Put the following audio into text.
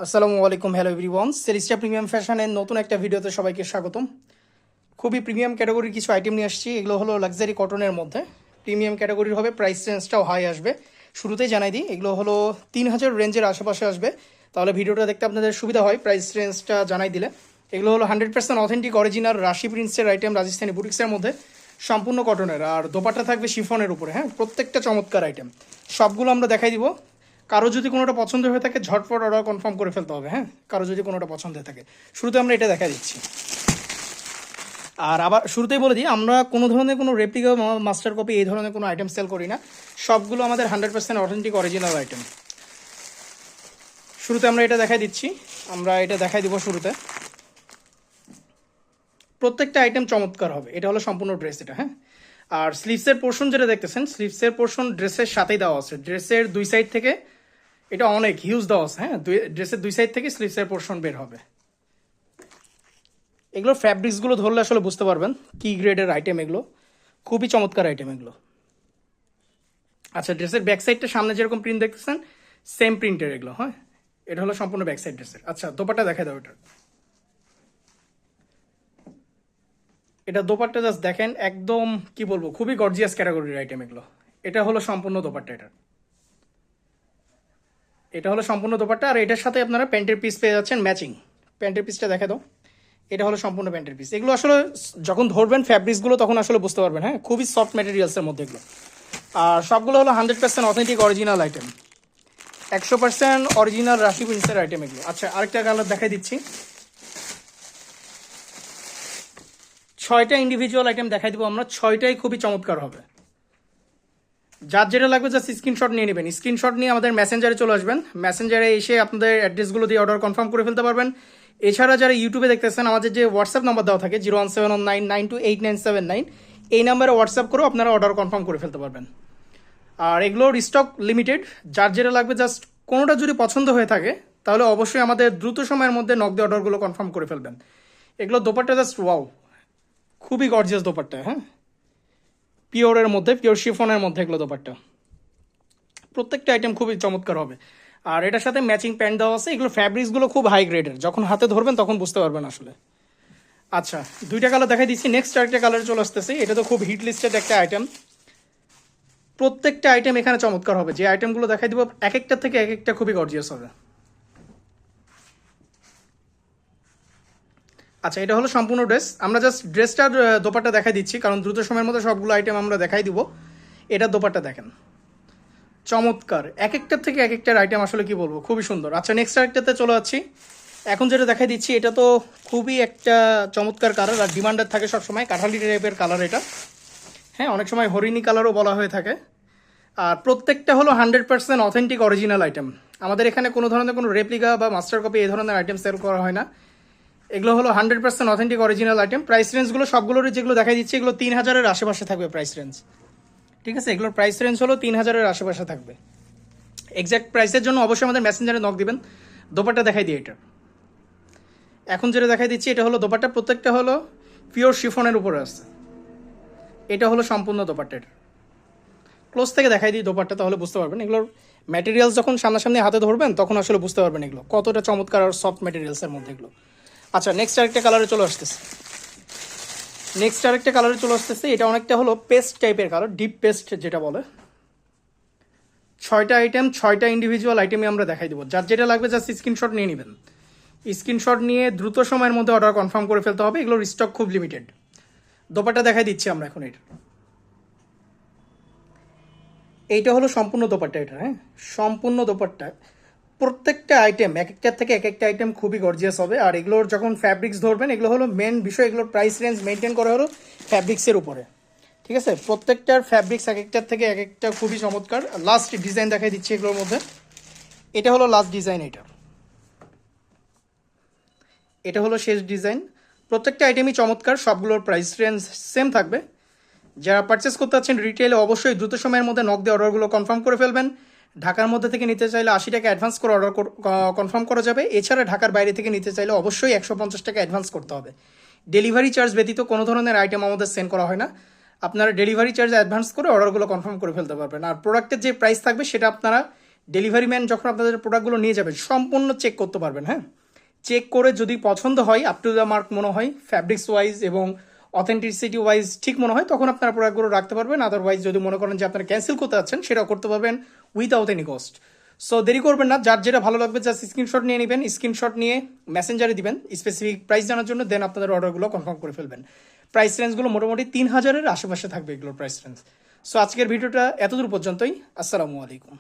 আসসালামু আলাইকুম, hello everyone. সেরিস্টা premium ফ্যাশনের নতুন একটা ভিডিওতে সবাইকে স্বাগতম। খুবই প্রিমিয়াম ক্যাটাগরির কিছু আইটেম নিয়ে আসছি। এগুলো হলো লাক্সারি কটনের মধ্যে প্রিমিয়াম ক্যাটাগরির হবে, প্রাইস রেঞ্জটাও হাই আসবে। শুরুতেই জানাই দিই, এগুলো হলো 3000 রেঞ্জের আশেপাশে আসবে, তাহলে ভিডিওটা দেখতে আপনাদের সুবিধা হয় প্রাইস রেঞ্জটা জানাই দিলে। এগুলো হলো 100% অথেন্টিক অরিজিনাল রাশি প্রিন্টসের আইটেম, রাজস্থানী বুটিক্সের মধ্যে, সম্পূর্ণ কটনের। আর দোপাট্টা থাকবে শিফনের উপরে। হ্যাঁ, প্রত্যেকটা চমৎকার আইটেম, সবগুলো আমরা দেখাই দিব। কারো যদি কোনোটা পছন্দ হয়ে থাকে ঝটপট অর্ডার কনফার্ম করে ফেলতে হবে। হ্যাঁ, কারো যদি কোনোটা পছন্দ হয়ে থাকে। শুরুতে আমরা এটা দেখা দিচ্ছি। আর আবার শুরুতেই বলে দিই, আমরা কোনো ধরনের কোনো রেপ্লিকা মাস্টার কপি এই ধরনের কোনো আইটেম সেল করি না, সবগুলো আমাদের 100% অথেন্টিক অরিজিনাল আইটেম। শুরুতে আমরা এটা দেখাই দিচ্ছি, আমরা এটা দেখাই দিব শুরুতে। প্রত্যেকটা আইটেম চমৎকার হবে। এটা হলো সম্পূর্ণ ড্রেস এটা। হ্যাঁ, আর স্লিভসের পোর্শন যেটা দেখতেছেন, স্লিভসের পোর্শন ড্রেসের সাথেই দেওয়া আছে। ড্রেসের দুই সাইড থেকে এটা অনেক হিউজ দেওয়া আছে। হ্যাঁ, ড্রেসের দুই সাইড থেকে স্লিভসের পোর্শন বের হবে। এগুলো ফ্যাব্রিক্সগুলো ধরলে আসলে বুঝতে পারবেন কি গ্রেডের আইটেম এগুলো। খুবই চমৎকার আইটেম এগুলো। আচ্ছা, ড্রেসের ব্যাক সাইডটা সামনে যেরকম প্রিন্ট দেখতেছেন সেম প্রিন্টের এগুলো। হ্যাঁ, এটা হলো সম্পূর্ণ ব্যাক সাইড ড্রেসের। আচ্ছা, দোপাট্টা দেখা দাও এটা। এটা দোপাট্টা জাস্ট দেখেন, একদম কি বলবো, খুবই গর্জিয়াস ক্যাটাগরির আইটেম এগুলো। এটা হলো সম্পূর্ণ দোপাট্টা। এটা হলো সম্পূর্ণ দোপাট্টা, আর এটার সাথে আপনারা প্যান্টের পিস পেয়ে যাচ্ছেন ম্যাচিং। প্যান্টের পিসটা দেখা দাও। এটা হলো সম্পূর্ণ প্যান্টের পিস। এগুলো আসলে যখন ধরবেন ফ্যাব্রিক্সগুলো তখন আসলে বুঝতে পারবেন। হ্যাঁ, খুবই সফট ম্যাটেরিয়ালসের মধ্যে এগুলো। আর সবগুলো হলো 100% অথেন্টিক অরিজিনাল আইটেম, 100% অরিজিনাল রাশি প্রিন্টসের আইটেম এগুলো। আচ্ছা, আরেকটা কালার দেখাই দিচ্ছি। 6টা ইন্ডিভিজুয়াল আইটেম দেখাই দিব আমরা, 6টাই খুবই চমৎকার হবে। যার যেটা লাগবে জাস্ট স্ক্রিনশট নিয়ে নেবেন। স্ক্রিনশট নিয়ে আমাদের মেসেঞ্জারে চলে আসবেন। মেসেঞ্জারে এসে আপনাদের অ্যাড্রেসগুলো দিয়ে অর্ডার কনফার্ম করে ফেলতে পারবেন। এছাড়া যারা ইউটিউবে দেখতেছেন, আমাদের যে হোয়াটসঅ্যাপ নাম্বার দেওয়া থাকে 01719928979, এই নাম্বারে হোয়াটসঅ্যাপ করেও আপনারা অর্ডার কনফার্ম করে ফেলতে পারবেন। আর এগুলোর স্টক লিমিটেড, যার যেটা লাগবে জাস্ট কোনোটা যদি পছন্দ হয়ে থাকে তাহলে অবশ্যই আমাদের দ্রুত সময়ের মধ্যে নক দিয়ে অর্ডারগুলো কনফার্ম করে ফেলবেন। এগুলো দোপাট্টা জাস্ট ওয়াও, খুবই গর্জিয়াস দোপাট্টা। হ্যাঁ, পিওরের মধ্যে, পিওর শিফনের মধ্যে এগুলো দোপাট্টা। প্রত্যেকটা আইটেম খুবই চমৎকার হবে। আর এটার সাথে ম্যাচিং প্যান্ট দেওয়া আছে। এগুলো ফ্যাব্রিক্সগুলো খুব হাই গ্রেডের, যখন হাতে ধরবেন তখন বুঝতে পারবেন আসলে। আচ্ছা, দুইটা কালার দেখাই দিচ্ছি। নেক্সট আরেকটা কালার চলে আসতেছে। এটা তো খুব হিট লিস্টেড একটা আইটেম। প্রত্যেকটা আইটেম এখানে চমৎকার হবে। যে আইটেমগুলো দেখাই দিব এক একটা থেকে এক একটা খুবই গর্জিয়াস হবে। আচ্ছা, এটা হলো সম্পূর্ণ ড্রেস। আমরা জাস্ট ড্রেসটার দোপাট্টা দেখাই দিচ্ছি, কারণ দ্রুত সময়ের মধ্যে সবগুলো আইটেম আমরা দেখাই দিব। এটা দোপাট্টা দেখেন, চমৎকার। এক একটার থেকে এক একটার আইটেম আসলে কি বলবো, খুবই সুন্দর। আচ্ছা, নেক্সট আরেকটাতে চলে যাচ্ছি। এখন যেটা দেখাই দিচ্ছি এটা তো খুবই একটা চমৎকার কালার, আর ডিমান্ডেড থাকে সবসময় কাঠালি টাইপের কালার এটা। হ্যাঁ, অনেক সময় হরিণী কালারও বলা হয়ে থাকে। আর প্রত্যেকটা হলো 100% অথেন্টিক অরিজিনাল আইটেম। আমাদের এখানে কোনো ধরনের কোনো রেপ্লিকা বা মাস্টার কপি এই ধরনের আইটেম সেল করা হয় না। এগুলো হলো 100% অথেন্টিক অরিজিনাল আইটেম। প্রাইস রেঞ্জগুলো সবগুলোর যেগুলো দেখাই দিচ্ছি এগুলো 3000-এর আশেপাশে থাকবে প্রাইস রেঞ্জ। ঠিক আছে, এগুলোর প্রাইস রেঞ্জ হলো 3000-এর আশেপাশে থাকবে। এক্স্যাক্ট প্রাইসের জন্য অবশ্যই আমাদের মেসেঞ্জারে নক দিবেন। দোপাট্টা দেখাই দিই এটা। এখন যেটা দেখাই দিচ্ছি এটা হলো দোপাট্টা, প্রত্যেকটা হলো পিওর শিফনের উপরে আছে। এটা হলো সম্পূর্ণ দোপাট্টা। ক্লোজ থেকে দেখাই দিই দোপাট্টা, তাহলে বুঝতে পারবেন এগুলোর ম্যাটেরিয়ালস যখন সামনাসামনি হাতে ধরবেন তখন আসলে বুঝতে পারবেন এগুলো কতটা চমৎকার আর সফট ম্যাটেরিয়ালসের মধ্যে এগুলো। আচ্ছা, নেক্সট আরেকটা কালারে চলে আসতেছে। এটা অনেকটা হলো পেস্ট টাইপের কালার, ডিপ পেস্ট যেটা বলে। 6টা আইটেম, 6টা ইন্ডিভিজুয়াল আইটেমই আমরা দেখাই দেবো। যার যেটা লাগবে জাস্ট স্ক্রিনশট নিয়ে নেবেন। স্ক্রিনশট নিয়ে দ্রুত সময়ের মধ্যে অর্ডার কনফার্ম করে ফেলতে হবে। এগুলোর স্টক খুব লিমিটেড। দোপাট্টা দেখাই দিচ্ছি আমরা এখন। এইটা হলো সম্পূর্ণ দোপাট্টা এটা। হ্যাঁ, সম্পূর্ণ দোপাট্টা। প্রত্যেকটা আইটেম এক একটার থেকে এক একটা আইটেম খুবই গর্জিয়াস হবে। আর এগুলোর যখন ফ্যাব্রিক্স ধরবেন, এগুলো হলো মেন বিষয়, এগুলোর প্রাইস রেঞ্জ মেনটেন করা হলো ফ্যাব্রিক্সের উপরে। ঠিক আছে, প্রত্যেকটার ফ্যাব্রিক্স এক একটার থেকে এক একটা খুবই চমৎকার। লাস্ট ডিজাইন দেখাই দিচ্ছি এগুলোর মধ্যে। এটা হলো লাস্ট ডিজাইন। এটা হলো শেষ ডিজাইন। প্রত্যেকটা আইটেমই চমৎকার, সবগুলোর প্রাইস রেঞ্জ সেম থাকবে। যারা পারচেস করতে চাচ্ছেন রিটেলে অবশ্যই দ্রুত সময়ের মধ্যে নক দিয়ে অর্ডারগুলো কনফার্ম করে ফেলবেন। ঢাকার মধ্যে থেকে নিতে চাইলে 80 টাকা অ্যাডভান্স করে অর্ডার কনফার্ম করা যাবে। এছাড়া ঢাকার বাইরে থেকে নিতে চাইলে অবশ্যই 150 টাকা অ্যাডভান্স করতে হবে। ডেলিভারি চার্জ ব্যতীত কোনো ধরনের আইটেম আমাদের সেন্ড করা হয় না। আপনারা ডেলিভারি চার্জ অ্যাডভান্স করে অর্ডারগুলো কনফার্ম করে ফেলতে পারবেন। আর প্রোডাক্টের যে প্রাইস থাকবে সেটা আপনারা ডেলিভারি ম্যান যখন আপনাদের প্রোডাক্টগুলো নিয়ে যাবে সম্পূর্ণ চেক করতে পারবেন, হ্যাঁ, চেক করে যদি পছন্দ হয়, আপ টু দ্য মার্ক মনে হয়, ফ্যাব্রিক্স ওয়াইজ এবং অথেন্টিসিটি ওয়াইজ ঠিক মনে হয়, তখন আপনারা প্রোডাক্টগুলো রাখতে পারবেন। আদারওয়াইজ যদি মনে করেন যে আপনারা ক্যান্সেল করতে যাচ্ছেন, সেটাও করতে পারবেন উইদাউট এনি কস্ট। সো দেরি করবেন না, যার যেটা ভালো লাগবে জাস্ট স্ক্রিনশট নিয়ে নেবেন, স্ক্রিনশট নিয়ে মেসেঞ্জারে দিবেন স্পেসিফিক প্রাইস জানার জন্য, দেন আপনাদের অর্ডারগুলো কনফার্ম করে ফেলবেন। প্রাইস রেঞ্জগুলো মোটামুটি 3000-এর আশেপাশে থাকবে এগুলোর প্রাইস রেঞ্জ। সো আজকের ভিডিওটা এতদূর পর্যন্তই। আসসালামু আলাইকুম।